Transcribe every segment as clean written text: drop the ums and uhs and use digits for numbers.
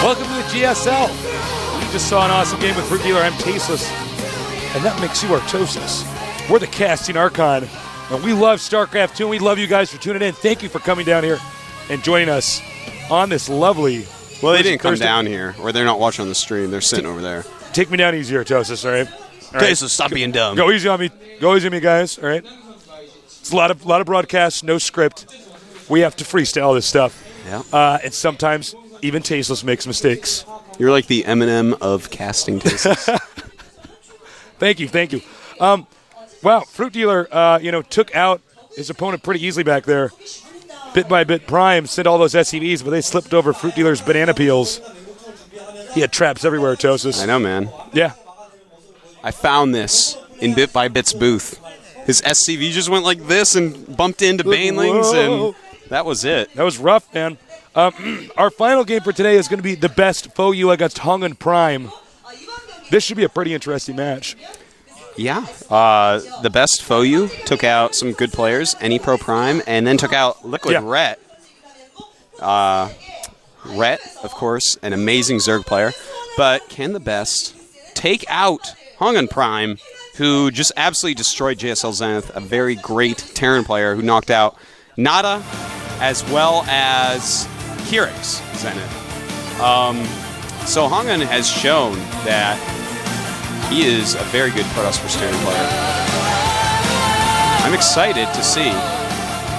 Welcome to the GSL. We just saw an awesome game with Fruit Dealer. I'm Tasteless, and that makes you Artosis. We're the casting Archon, and we love Starcraft 2, and we love you guys for tuning in. Thank you for coming down here and joining us on this lovely Well, they didn't come down here, or they're not watching on the stream. They're sitting over there. Take me down easier, Artosis, all right? Okay, so stop being dumb. Go easy on me. Go easy on me, guys, all right? It's a lot of broadcasts, no script. We have to freestyle this stuff. Yeah. And sometimes even Tasteless makes mistakes. You're like the Eminem of casting tastes. Thank you. Wow, Fruit Dealer, took out his opponent pretty easily back there. Bit by bit, Prime sent all those SCVs, but they slipped over Fruit Dealer's banana peels. He had traps everywhere, Tosis. I know, man. Yeah. I found this in Bit by Bit's booth. His SCV just went like this and bumped into Banelings, and that was it. That was rough, man. Our final game for today is going to be TheBest FOU against HongUn Prime. This should be a pretty interesting match. Yeah. TheBest FOU took out some good players, Any Pro Prime, and then took out Liquid Rhett. Rhett, of course, an amazing Zerg player. But can TheBest take out HongUn Prime, who just absolutely destroyed GSL Zenith, a very great Terran player who knocked out Nada as well as Kirix Zenith. So HongUn has shown that he is a very good Protoss vs. Terran player. I'm excited to see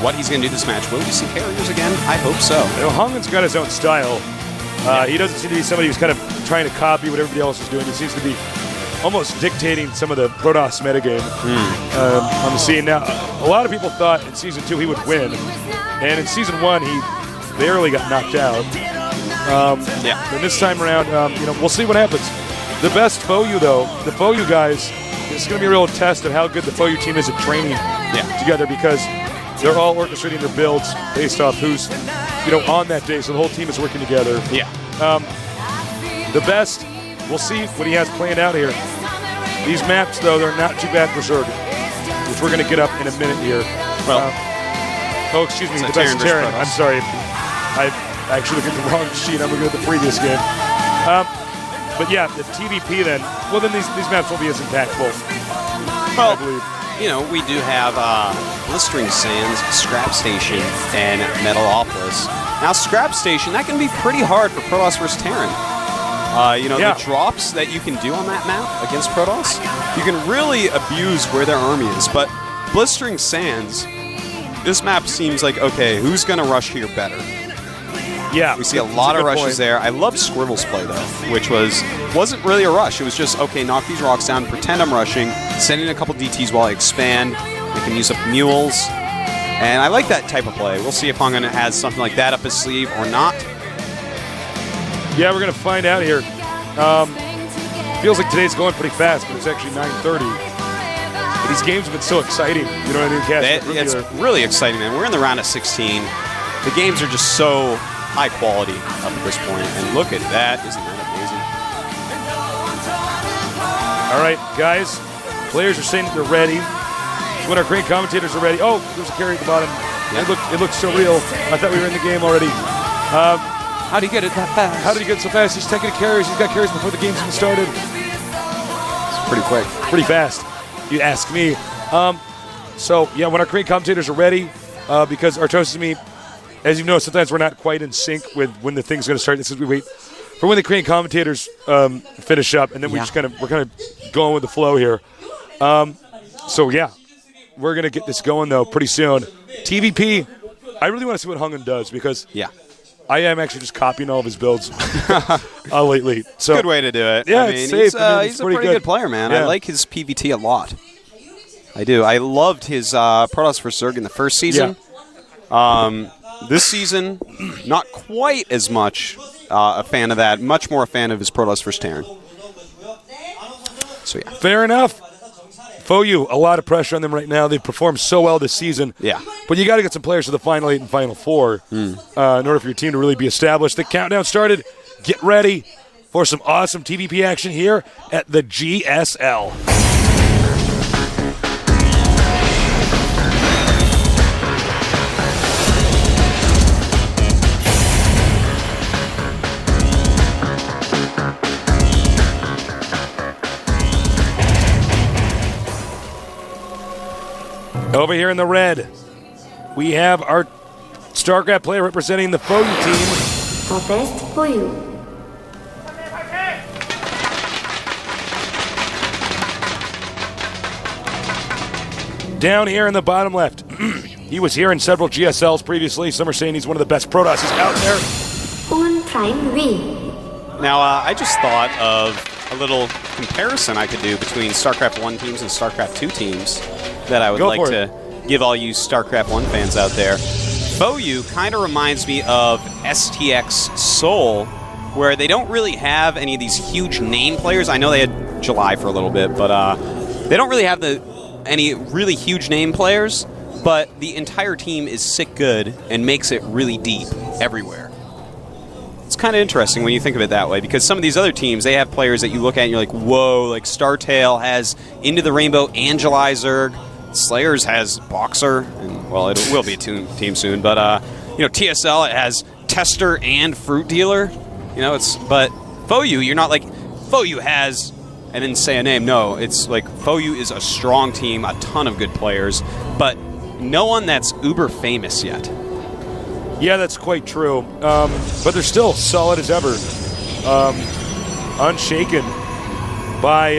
what he's going to do this match. Will we see carriers again? I hope so. HongUn's got his own style. He doesn't seem to be somebody who's kind of trying to copy what everybody else is doing. He seems to be almost dictating some of the Protoss metagame on the scene. Now, a lot of people thought in Season 2 he would win, and in Season 1 he barely got knocked out. And this time around, we'll see what happens. TheBest FOU, though, the FOU guys, it's going to be a real test of how good the FOU team is at training together, because they're all orchestrating their builds based off who's on that day, so the whole team is working together. TheBest, we'll see what he has planned out here. These maps, though, they're not too bad for Zerg, which we're going to get up in a minute here. Excuse me, TheBest Terran. I'm sorry. I actually looked at the wrong sheet. I'm looking at the previous game. But yeah, the TVP then, then these maps won't be as impactful, I believe. We do have Blistering Sands, Scrap Station, and Metalopolis. Now, Scrap Station, that can be pretty hard for Protoss vs. Terran. The drops that you can do on that map against Protoss, you can really abuse where their army is. But Blistering Sands, this map seems like, okay, who's going to rush here better? Yeah. We see a lot of rushes there. I love Scribble's play, though, which wasn't really a rush. It was just, okay, knock these rocks down, pretend I'm rushing, send in a couple DTs while I expand. They can use up mules. And I like that type of play. We'll see if HongUn has something like that up his sleeve or not. Yeah, we're going to find out here. Feels like today's going pretty fast, but it's actually 9:30. But these games have been so exciting. You know what I mean, Cash? It's really exciting, man. We're in the round of 16. The games are just so high quality up at this point. And look at that. Isn't that amazing? All right, guys. Players are saying that they're ready. When our great commentators are ready. Oh, there's a carry at the bottom. Yeah. It looked so real. I thought we were in the game already. How do you get it that fast? How did he get so fast? He's taking carries. He's got carries before the game's even started. It's pretty quick. Pretty fast, you ask me. When our great commentators are ready, because Artosis and me, as you know, sometimes we're not quite in sync with when the thing's going to start. This is we wait for when the Korean commentators finish up, and then we're kind of going with the flow here. We're going to get this going though pretty soon. TVP, I really want to see what HongUn does, because I am actually just copying all of his builds lately. So good way to do it. Yeah, it's safe. He's a pretty good player, man. Yeah. I like his PVT a lot. I do. I loved his Protoss vs. Zerg in the first season. Yeah. This season, not quite as much a fan of that. Much more a fan of his Protoss vs. Terran. So, yeah. Fair enough. FOU, a lot of pressure on them right now. They've performed so well this season. Yeah. But you got to get some players to the Final 8 and Final 4 in order for your team to really be established. The countdown started. Get ready for some awesome TVP action here at the GSL. Over here in the red, we have our Starcraft player representing the FOU team. The best for you. Down here in the bottom left, he was here in several GSLs previously. Some are saying he's one of the best Protosses out there. HongUn Prime win. Now, I just thought of a little comparison I could do between StarCraft 1 teams and StarCraft 2 teams that I would like to give all you StarCraft 1 fans out there. FOU kind of reminds me of STX Seoul, where they don't really have any of these huge name players. I know they had July for a little bit, but they don't really have any really huge name players, but the entire team is sick good and makes it really deep everywhere. It's kind of interesting when you think of it that way, because some of these other teams, they have players that you look at and you're like, whoa, like StarTale has Into the Rainbow and July Zerg. Slayers has Boxer, and well, it will be a team soon, but TSL, it has Tester and Fruit Dealer. But FOU, you're not like, FOU has, and then say a name. No, it's like FOU is a strong team, a ton of good players, but no one that's uber famous yet. Yeah, that's quite true. But they're still solid as ever. Unshaken by,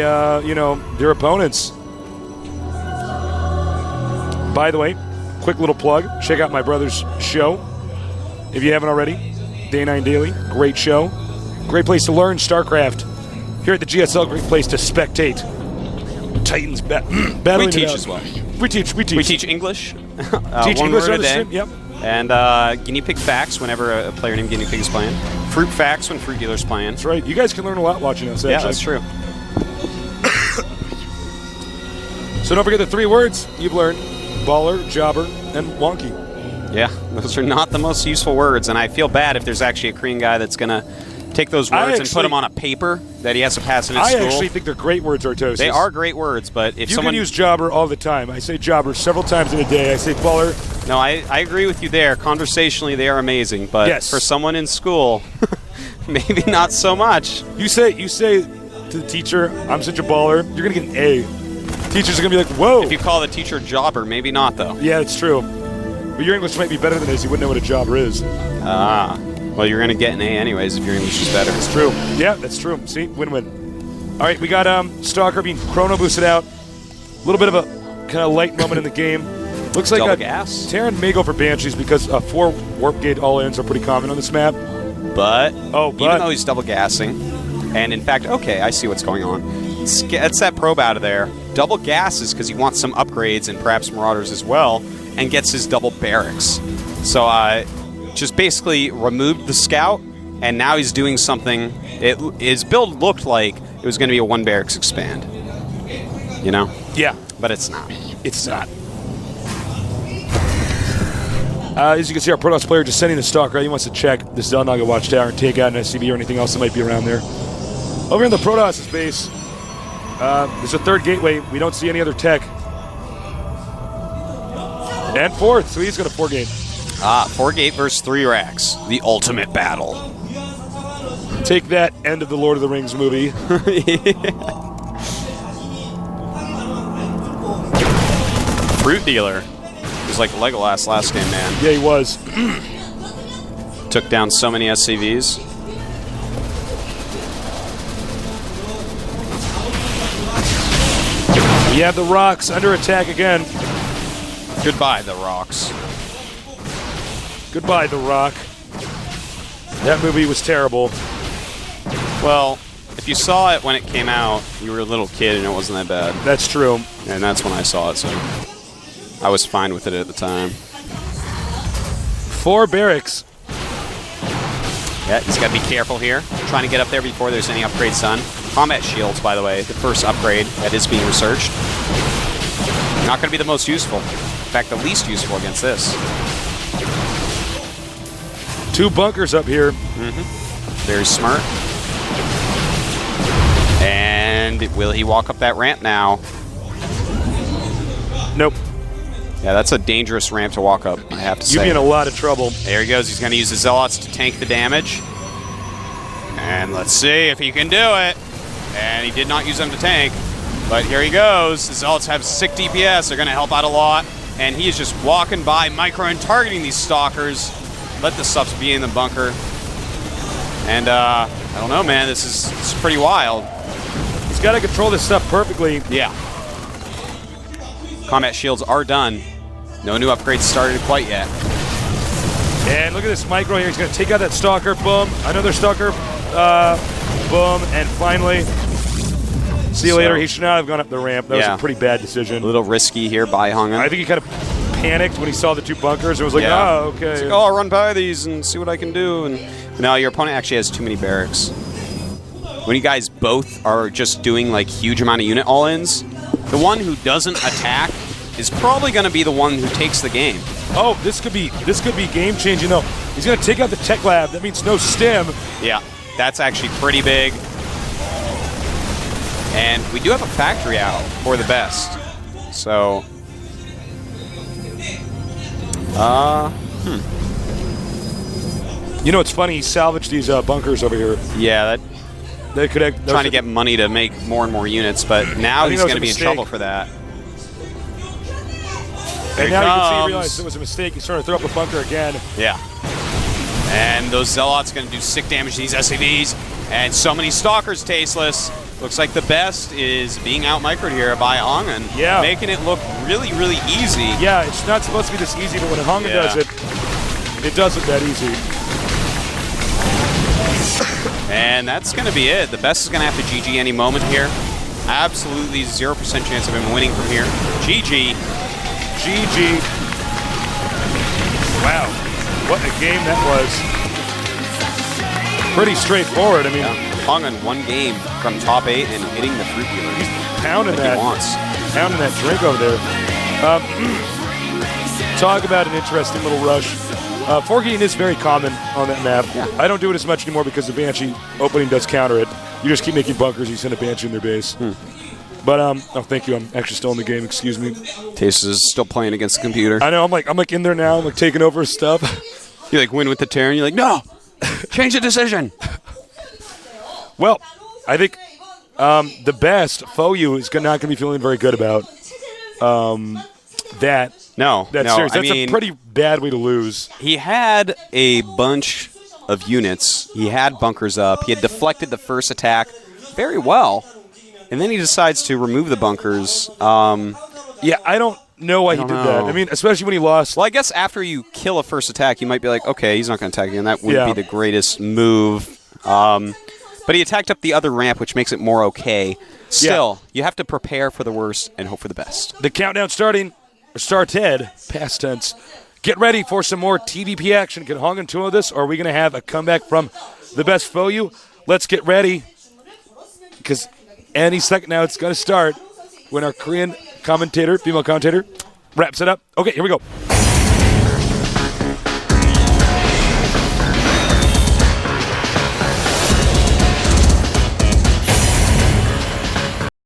their opponents. By the way, quick little plug. Check out my brother's show. If you haven't already, Day 9 Daily. Great show. Great place to learn StarCraft. Here at the GSL, great place to spectate. Titans battling. We teach as well. We teach. We teach English. Teach one English word on a the day. stream. Yep. And Guinea Pig Facts whenever a player named Guinea Pig is playing. Fruit Facts when Fruit Dealer's playing. That's right. You guys can learn a lot watching us, actually. Yeah, that's true. So don't forget the 3 words you've learned. Baller, jobber, and wonky. Yeah, those are not the most useful words, and I feel bad if there's actually a Korean guy that's going to take those words and put them on a paper that he has to pass in his school. I actually think they're great words, Artosis. They are great words, but if you someone... can use jobber all the time. I say jobber several times in a day. I say baller. No, I agree with you there. Conversationally, they are amazing, but for someone in school, maybe not so much. You say to the teacher, I'm such a baller, you're going to get an A. Teachers are going to be like, whoa. If you call the teacher a jobber, maybe not, though. Yeah, it's true. But your English might be better than his. You wouldn't know what a jobber is. Well, you're going to get an A anyways if your English is better. It's true. Yeah, that's true. See? Win-win. All right, we got Stalker being chrono boosted out. A little bit of a kind of light moment in the game. Looks like double gas. Terran may go for Banshees because 4 warp gate all-ins are pretty common on this map. But even though he's double gassing, and in fact, okay, I see what's going on. Gets that probe out of there. Double gasses because he wants some upgrades and perhaps Marauders as well, and gets his double barracks. So just basically removed the scout, and now he's doing something. His build looked like it was going to be a 1 barracks expand. Yeah. But it's not. It's not. As you can see, our Protoss player just sending the Stalker. He wants to check the Zelnaga Watchtower and take out an SCV or anything else that might be around there. Over in the Protoss base, there's a 3rd gateway. We don't see any other tech. And 4th, so he's going to 4-gate. 4-gate versus 3 racks. The ultimate battle. Take that, end of the Lord of the Rings movie. Fruit Dealer. He was like Legolas last game, man. Yeah, he was. Took down so many SCVs. We have the rocks under attack again. Goodbye, the rocks. Goodbye, The Rock. That movie was terrible. Well, if you saw it when it came out, you were a little kid and it wasn't that bad. That's true. And that's when I saw it, so I was fine with it at the time. 4 barracks. Yeah, he's got to be careful here. Trying to get up there before there's any upgrades done. Combat shields, by the way, the first upgrade that is being researched. Not going to be the most useful. In fact, the least useful against this. 2 bunkers up here. Very smart. And will he walk up that ramp now? Nope. Yeah, that's a dangerous ramp to walk up, I have to say. You'd be in a lot of trouble. There he goes. He's going to use the Zealots to tank the damage. And let's see if he can do it. And he did not use them to tank. But here he goes. The Zealots have sick DPS. They're going to help out a lot. and he is just walking by Micro and targeting these stalkers. Let the subs be in the bunker. And I don't know, man. This is pretty wild. He's got to control this stuff perfectly. Yeah. Combat shields are done. No new upgrades started quite yet. And look at this Micro here. He's going to take out that Stalker. Boom. Another Stalker. Boom. And finally, see you later. He should not have gone up the ramp. That was a pretty bad decision. A little risky here by HongUn. I think he kind of panicked when he saw the two bunkers and was like, oh, okay. He's like, oh, I'll run by these and see what I can do. And no, your opponent actually has too many barracks. When you guys both are just doing like huge amount of unit all-ins, the one who doesn't attack is probably going to be the one who takes the game. Oh, this could be game changing though. He's going to take out the tech lab. That means no stim. Yeah, that's actually pretty big. And we do have a factory out for TheBest. So, You know, it's funny. He salvaged these bunkers over here. yeah, They could have trying to get money to make more and more units, but now he's going to be in trouble for that. And now you can see he realized it was a mistake. He's trying to throw up a bunker again. Yeah. And those Zealots going to do sick damage to these SCVs. And so many Stalkers tasteless. Looks like TheBest is being out-microed here by HongUn. Yeah. Making it look really, really easy. Yeah, it's not supposed to be this easy, but when HongUn does it, it does look that easy. And that's going to be it. TheBest is going to have to GG any moment here. Absolutely 0% chance of him winning from here. GG. GG. Wow. What a game that was. Pretty straightforward. I mean, HongUn one game from top 8 and hitting the fruit dealer. He's pounding like that. He wants. Pounding that drink over there. Talk about an interesting little rush. Forgetting is very common on that map. Yeah. I don't do it as much anymore because the Banshee opening does counter it. You just keep making bunkers, you send a Banshee in their base. But oh, thank you. I'm actually still in the game. Excuse me. Taste is still playing against the computer. I know. I'm like in there now. I'm like taking over his stuff. You like win with the Terran. You're like, no, change the decision. Well, I think TheBest FOU is not going to be feeling very good about that. No, Series. That's a a pretty bad way to lose. He had a bunch of units. He had bunkers up. He had deflected the first attack very well. And then he decides to remove the bunkers. Yeah, I don't know why he did that. I mean, especially when he lost. Well, I guess after you kill a first attack, you might be like, okay, he's not going to attack again. That wouldn't be the greatest move. But he attacked up the other ramp, which makes it more okay. Still, you have to prepare for the worst and hope for the best. The countdown starting. Started, past tense. Get ready for some more TVP action. Can HongUn 2 of this, or are we going to have a comeback from TheBest FOU? Let's get ready. Because any second now it's going to start when our Korean commentator, female commentator, wraps it up. Okay, here we go.